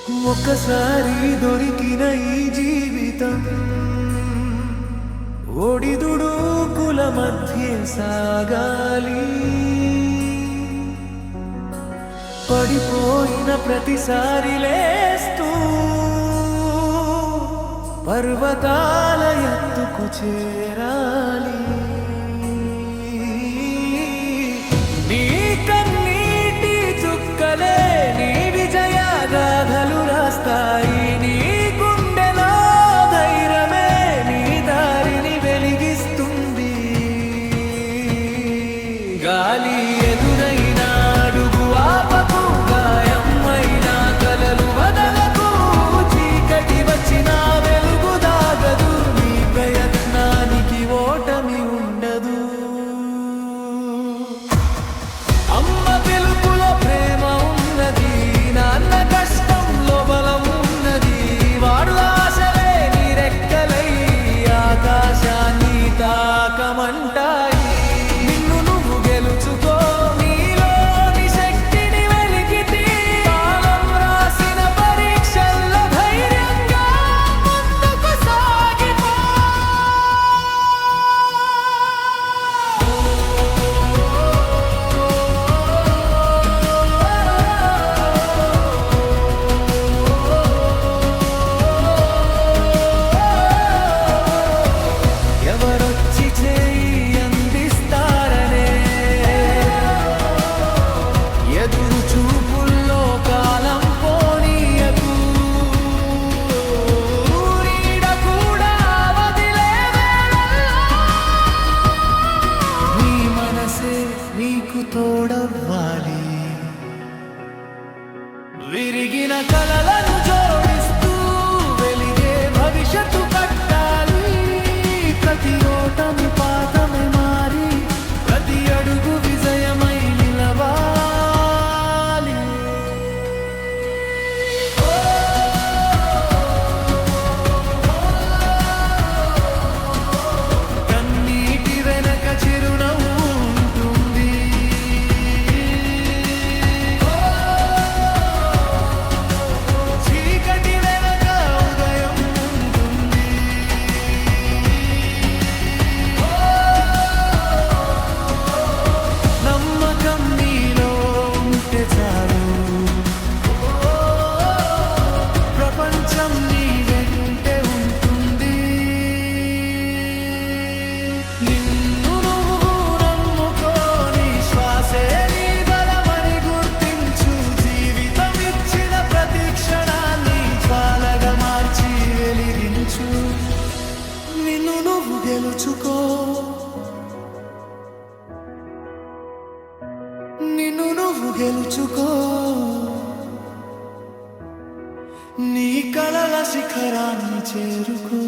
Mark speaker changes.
Speaker 1: ఒక్కసారి దొరికిన ఈ జీవితం ఒడిదుడుకుల మధ్య సాగాలి. పడిపోయిన ప్రతిసారి లేస్తూ పర్వతాల ఎత్తుకు చేరాలి. నీ కన్నీటి చుక్కలే నీ విజయ గాథలు రాస్తాయి. నీ గుండెలో ధైర్యమే నీ దారిని వెలిగిస్తుంది. గాలి ఎదురైన అడుగు ఆపకు, గాయమైన కలలు వదలకు, చీకటి వచ్చిన వెలుగు దాగదు, నీ ప్రయత్నానికి ఓటమి ఉండదు. అమ్మ పిలుపులో ప్రేమ ఉన్నది, నాన్న కష్టంలో బలం ఉన్నది. వాడు ఆశలే నీ రెక్కలై ఆకాశాన్ని తాకమంటాయి. నిన్ను నువ్వు గెలుచుకో, నీలోని శక్తిని వెలికితే కాలం రాసిన పరీక్షల్లో ధైర్యంగా ముందుకు సాగిపో. ఎవరొచ్చి చేయి అందిస్తారనే ఎదురు చూపుల్లో కాలం పోనీయకు. నీడ కూడా వదిలే వేళల్లో నీ మనసే నీకు తోడవ్వాలి. విరిగిన కలలను జోడిస్తూ వెలిగే భవిష్యత్తు కట్టాలి. ప్రతి ఓటమి పాతమే మారి ప్రతి అడుగు విజయమై నిలవాలి. కన్నీటి వెనక చిరునవ్వు ఉంటుంది. చీకటి వెనక ఉదయం ఉంటుంది. నమ్మకం నీలో ఉంటే చాలు, ప్రపంచం నీ వెంటే ఉంటుంది. నిన్ను నువ్వు నమ్ముకోని శ్వాసే నీ బలమని గుర్తించు. జీవితం ఇచ్చిన ప్రతి క్షణాన్ని జ్వాలగా మార్చి వెలిగించు. నిన్ను నువ్వు గెలుచుకో, నిన్ను నువ్వు గెలుచుకో. నీ కలల శిఖరాన్ని చేరుకో.